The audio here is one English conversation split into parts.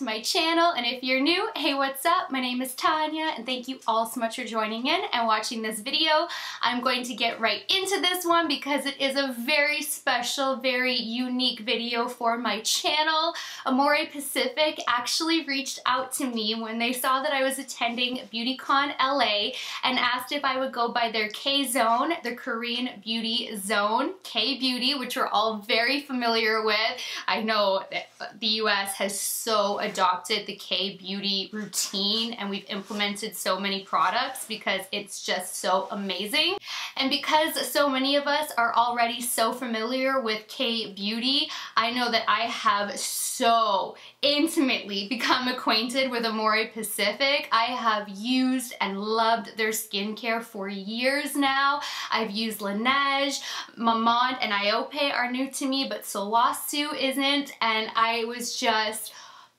my channel, and if you're new, hey, what's up? My name is Tanya, and thank you all so much for joining in and watching this video. I'm going to get right into this one because it is a very special, very unique video for my channel. AmorePacific actually reached out to me when they saw that I was attending BeautyCon LA and asked if I would go by their K-Zone, the Korean beauty zone, K-Beauty, which we're all very familiar with. I know that the US has so adopted the K-Beauty routine, and we've implemented so many products because it's just so amazing. And because so many of us are already so familiar with K-Beauty, I know that I have so intimately become acquainted with AmorePacific. I have used and loved their skincare for years now. I've used Laneige, Mamonde, and Iope are new to me, but Sulwhasoo isn't, and I was just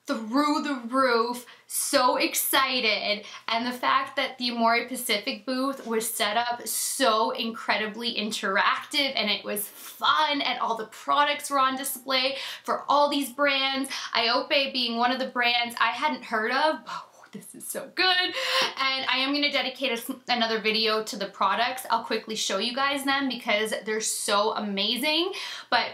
through the roof, so excited. And the fact that the AmorePacific booth was set up so incredibly interactive, and it was fun, and all the products were on display for all these brands, Iope being one of the brands I hadn't heard of. This is so good. And I am going to dedicate another video to the products. I'll quickly show you guys them because they're so amazing. But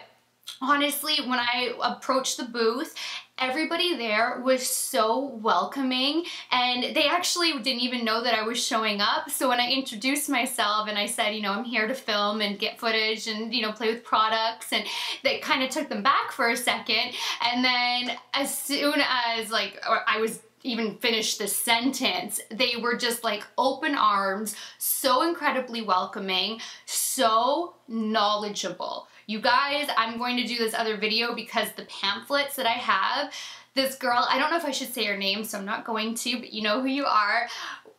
honestly, when I approached the booth, everybody there was so welcoming, and they actually didn't even know that I was showing up. So when I introduced myself and I said, you know, I'm here to film and get footage and, you know, play with products, and they kind of took them back for a second. And then as soon as I was even finished the sentence, they were just like open arms, so incredibly welcoming, so knowledgeable. You guys, I'm going to do this other video because the pamphlets that I have, this girl, I don't know if I should say her name, so I'm not going to, but you know who you are,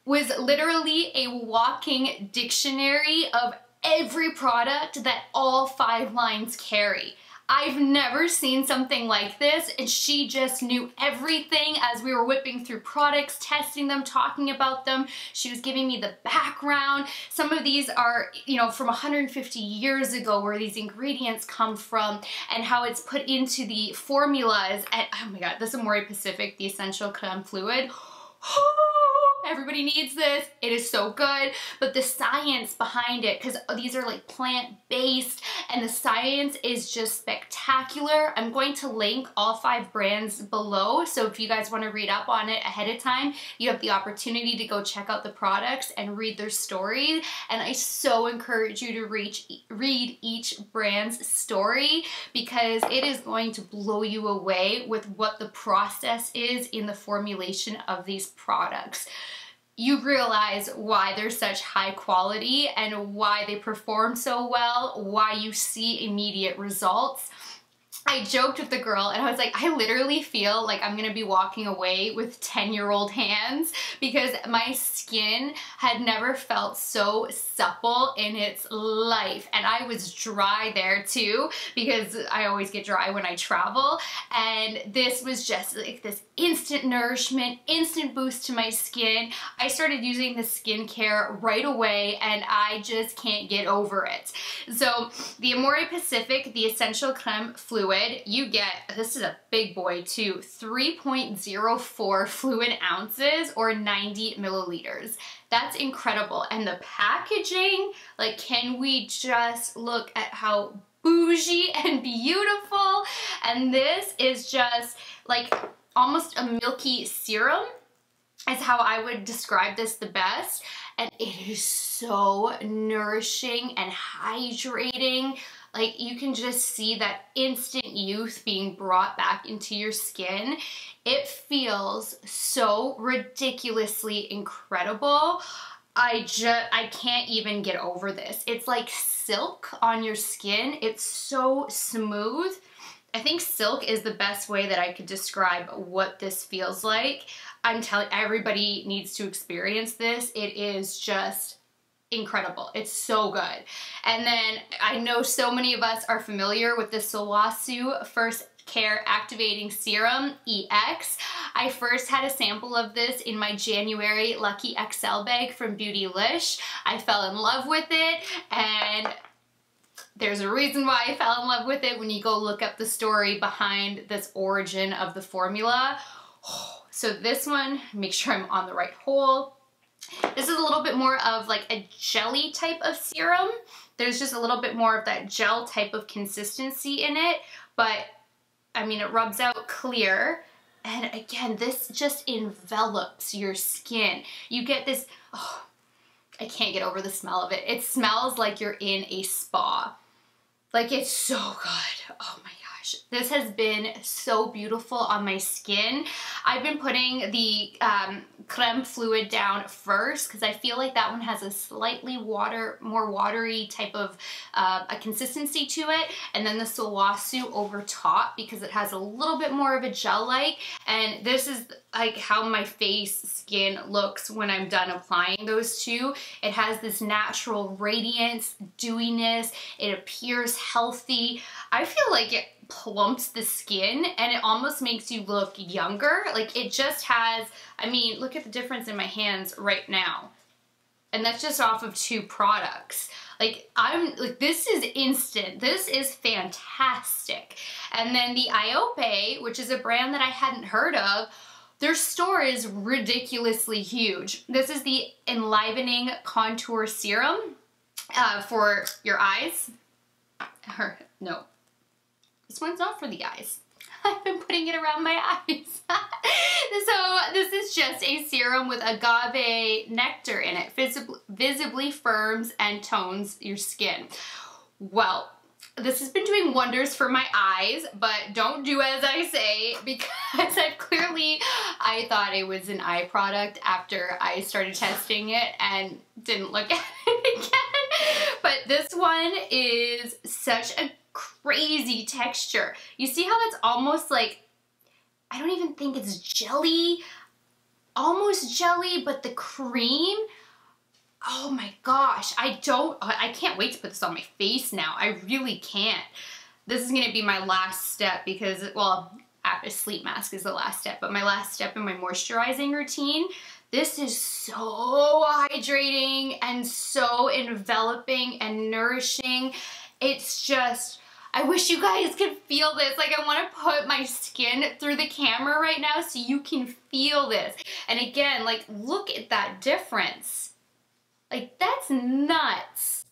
was literally a walking dictionary of every product that all 5 lines carry. I've never seen something like this, and she just knew everything as we were whipping through products, testing them, talking about them. She was giving me the background. Some of these are, you know, from 150 years ago, where these ingredients come from and how it's put into the formulas. And oh my God, this AmorePacific, the Essential Creme Fluid. Everybody needs this. It is so good. But the science behind it, because these are like plant-based, and the science is just spectacular. I'm going to link all 5 brands below, so if you guys want to read up on it ahead of time, you have the opportunity to go check out the products and read their story. And I so encourage you to read each brand's story, because it is going to blow you away with what the process is in the formulation of these products. You realize why they're such high quality and why they perform so well, why you see immediate results. I joked with the girl and I was like, I literally feel like I'm gonna be walking away with 10-year-old hands, because my skin had never felt so supple in its life. And I was dry there too, because I always get dry when I travel. And this was just like this instant nourishment, instant boost to my skin. I started using the skincare right away, and I just can't get over it. So the AmorePacific, the Essential Creme Fluid, you get, this is a big boy too, 3.04 fluid ounces or 90 milliliters. That's incredible. And the packaging, like, can we just look at how bougie and beautiful? And this is just like almost a milky serum is how I would describe this the best. And it is so nourishing and hydrating. Like, you can just see that instant youth being brought back into your skin. It feels so ridiculously incredible. I can't even get over this. It's like silk on your skin. It's so smooth. I think silk is the best way that I could describe what this feels like. I'm telling everybody needs to experience this. It is just incredible. It's so good. And then I know so many of us are familiar with the Sulwhasoo First Care Activating Serum EX. I first had a sample of this in my January Lucky XL bag from Beautylish. I fell in love with it, and there's a reason why I fell in love with it when you go look up the story behind this origin of the formula. So this one, make sure I'm on the right hole. This is a little bit more of like a jelly type of serum. There's just a little bit more of that gel type of consistency in it, but I mean, it rubs out clear. And again, this just envelops your skin. You get this, oh, I can't get over the smell of it. It smells like you're in a spa. Like, it's so good. Oh my gosh. This has been so beautiful on my skin. I've been putting the creme fluid down first because I feel like that one has a slightly more watery type of a consistency to it. And then the Sulwhasoo over top because it has a little bit more of a gel-like. And this is like how my face skin looks when I'm done applying those two. It has this natural radiance, dewiness. It appears healthy. I feel like it plumps the skin and it almost makes you look younger. Like, it just has, I mean, look at the difference in my hands right now. And that's just off of 2 products. Like, this is instant. This is fantastic. And then the Iope, which is a brand that I hadn't heard of, their store is ridiculously huge. This is the Enlivening Contour Serum for your eyes. Or, no. This one's not for the eyes. I've been putting it around my eyes. So this is just a serum with agave nectar in it. Visibly firms and tones your skin. Well, this has been doing wonders for my eyes, but don't do as I say because I thought it was an eye product after I started testing it and didn't look at it again. But this one is such a crazy texture. You see how that's almost like, I don't even think it's jelly, almost jelly, but the cream, oh my gosh, I can't wait to put this on my face now. I really can't. This is gonna be my last step because, well, after sleep mask is the last step, but my last step in my moisturizing routine. This is so hydrating and so enveloping and nourishing. It's just, I wish you guys could feel this. Like, I want to put my skin through the camera right now so you can feel this. And again, like, look at that difference. Like, that's nuts.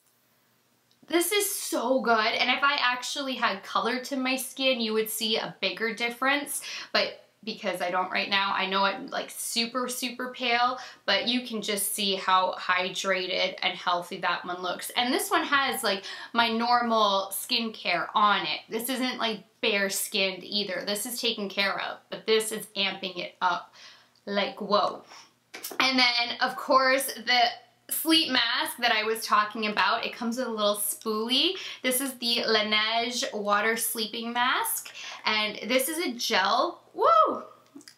This is so good. And if I actually had color to my skin, you would see a bigger difference. But because I don't right now, I know I'm like super, super pale, but you can just see how hydrated and healthy that one looks. And this one has like my normal skincare on it. This isn't like bare skinned either. This is taken care of, but this is amping it up like whoa. And then of course the sleep mask that I was talking about, it comes with a little spoolie. This is the Laneige water sleeping mask, and this is a gel. Woo!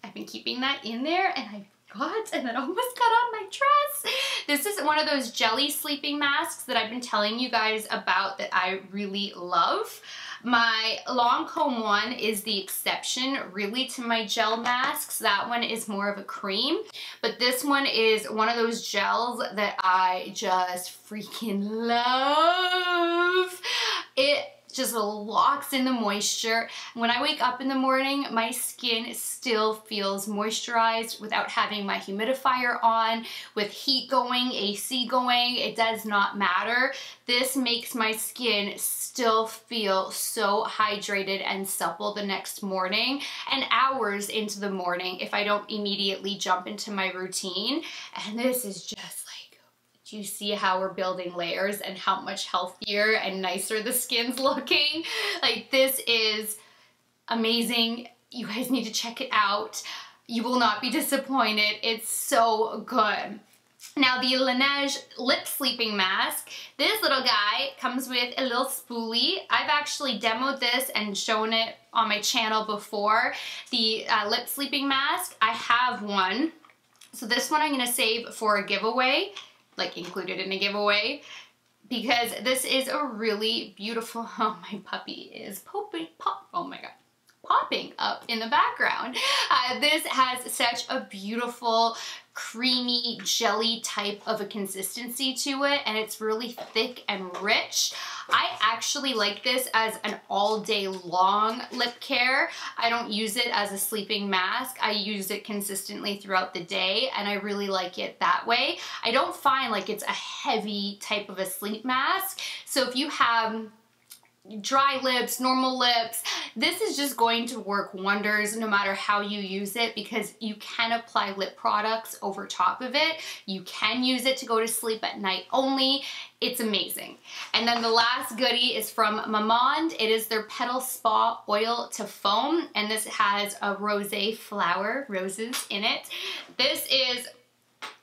I've been keeping that in there and I forgot and that almost got on my dress. This is one of those jelly sleeping masks that I've been telling you guys about that I really love. My Lancome one is the exception really to my gel masks. That one is more of a cream, but this one is one of those gels that I just freaking love. It just locks in the moisture. When I wake up in the morning, my skin still feels moisturized without having my humidifier on, with heat going, AC going, it does not matter. This makes my skin still feel so hydrated and supple the next morning and hours into the morning if I don't immediately jump into my routine. And this is just like, do you see how we're building layers and how much healthier and nicer the skin's looking? Like, this is amazing. You guys need to check it out. You will not be disappointed. It's so good. Now the Laneige lip sleeping mask, this little guy comes with a little spoolie. I've actually demoed this and shown it on my channel before. The lip sleeping mask, I have one. So this one I'm gonna save for a giveaway, like included in a giveaway, because this is a really beautiful, oh my puppy is pooping, oh my god, popping up in the background. This has such a beautiful creamy jelly type of a consistency to it, and it's really thick and rich. I actually like this as an all day long lip care. I don't use it as a sleeping mask. I use it consistently throughout the day, and I really like it that way. I don't find like it's a heavy type of a sleep mask. So if you have dry lips, normal lips, this is just going to work wonders no matter how you use it, because you can apply lip products over top of it. You can use it to go to sleep at night only. It's amazing. And then the last goodie is from Mamonde. It is their Petal Spa Oil to Foam, and this has a rosé flower, roses in it. This is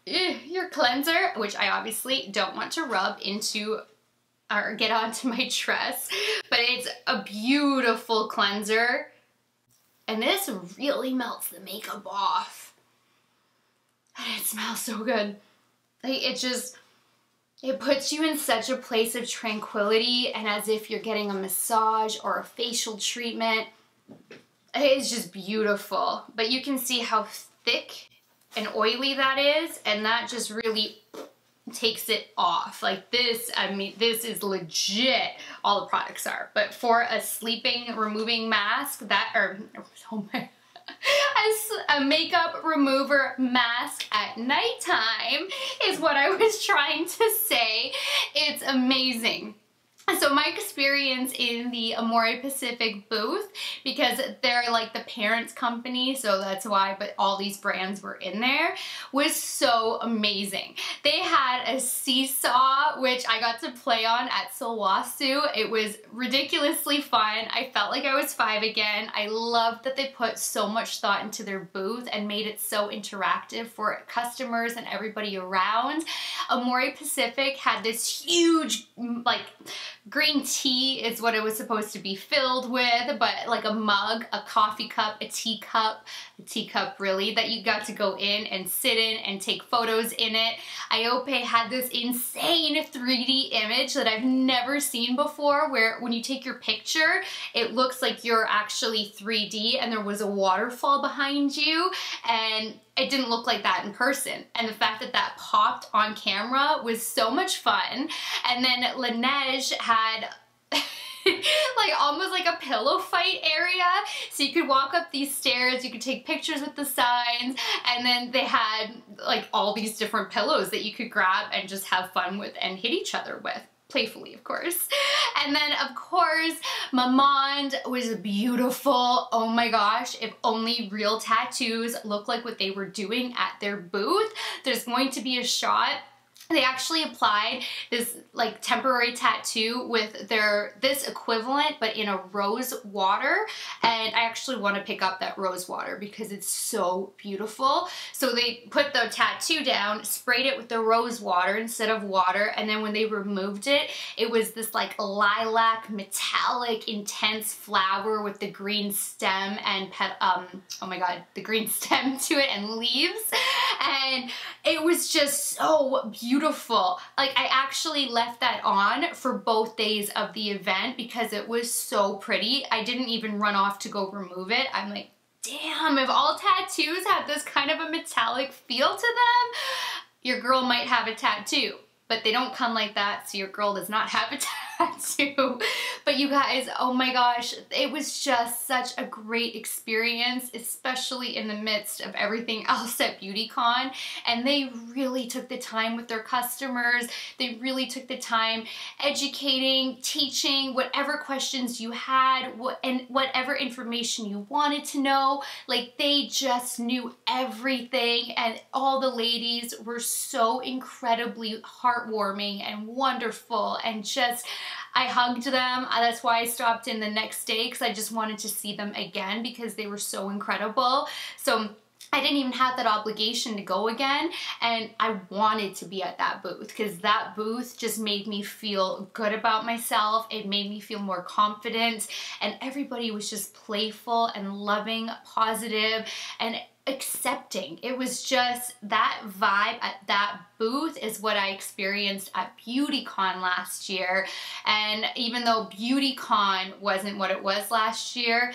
your cleanser, which I obviously don't want to rub into or get onto my dress, but it's a beautiful cleanser, and this really melts the makeup off, and it smells so good. Like, it puts you in such a place of tranquility, and as if you're getting a massage or a facial treatment. It's just beautiful, but you can see how thick and oily that is, and that just really takes it off. Like this, I mean, this is legit, all the products are, but for a sleeping removing mask, a makeup remover mask at nighttime is what I was trying to say. It's amazing. So my experience in the AmorePacific booth, because they're like the parents company, so that's why, but all these brands were in there, was so amazing. They had a seesaw, which I got to play on at Sulwhasoo. It was ridiculously fun. I felt like I was 5 again. I loved that they put so much thought into their booth and made it so interactive for customers and everybody around. AmorePacific had this huge, like, green tea is what it was supposed to be filled with, but like a mug, a coffee cup, a teacup really, that you got to go in and sit in and take photos in it. Iope had this insane 3D image that I've never seen before, where when you take your picture, it looks like you're actually 3D and there was a waterfall behind you, and it didn't look like that in person. And the fact that that popped on camera was so much fun. And then Laneige had like almost like a pillow fight area. So you could walk up these stairs, you could take pictures with the signs, and then they had like all these different pillows that you could grab and just have fun with and hit each other with. Playfully, of course. And then, of course, Mamonde was beautiful. Oh my gosh, if only real tattoos look like what they were doing at their booth. There's going to be a shot. They actually applied this like temporary tattoo with this equivalent, but in a rose water, and I actually want to pick up that rose water because it's so beautiful. So they put the tattoo down, sprayed it with the rose water instead of water, and then when they removed it, it was this like lilac metallic intense flower with the green stem and oh my god, the green stem to it and leaves, and it was just so beautiful. Like, I actually left that on for both days of the event because it was so pretty. I didn't even run off to go remove it. I'm like, damn, if all tattoos had this kind of a metallic feel to them, your girl might have a tattoo. But they don't come like that, so your girl does not have a tattoo. But you guys, oh my gosh, it was just such a great experience, especially in the midst of everything else at BeautyCon. And they really took the time with their customers. They really took the time educating, teaching, whatever questions you had, and whatever information you wanted to know. Like, they just knew everything, and all the ladies were so incredibly heartwarming and wonderful, and just, I hugged them. That's why I stopped in the next day, because I just wanted to see them again because they were so incredible. So I didn't even have that obligation to go again, and I wanted to be at that booth because that booth just made me feel good about myself. It made me feel more confident, and everybody was just playful and loving, positive, and accepting. It was just that vibe at that booth is what I experienced at BeautyCon last year. And even though BeautyCon wasn't what it was last year,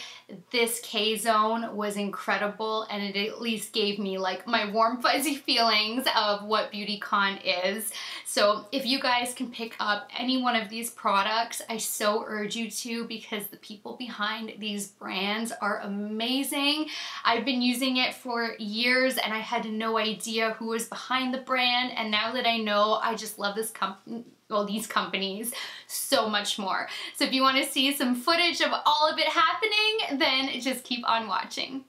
this K-Zone was incredible, and it at least gave me like my warm fuzzy feelings of what BeautyCon is. So if you guys can pick up any one of these products, I so urge you to, because the people behind these brands are amazing. I've been using it for years and I had no idea who was behind the brand, and now that I know, I just love this company, well, these companies so much more. So if you want to see some footage of all of it happening, then just keep on watching.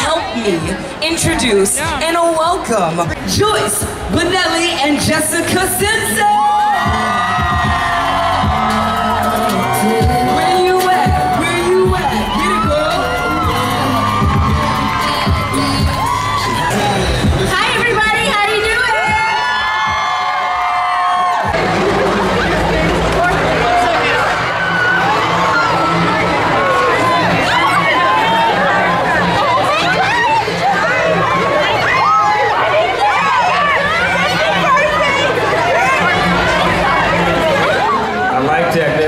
help me introduce and welcome Joyce, Benelli, and Jessica Simpson. Where you at? Where you at? Get it, girl. Hi everybody, how you doing?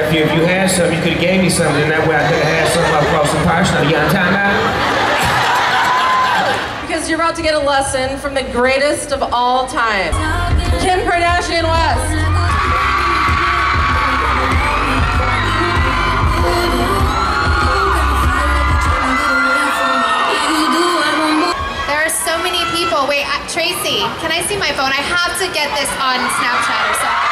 If you had something, you could have gave me something, and that way I could have had something up close and personal. You know what I'm talking about? Because you're about to get a lesson from the greatest of all time, Kim Kardashian West. There are so many people. Wait, Tracy, can I see my phone? I have to get this on Snapchat or something.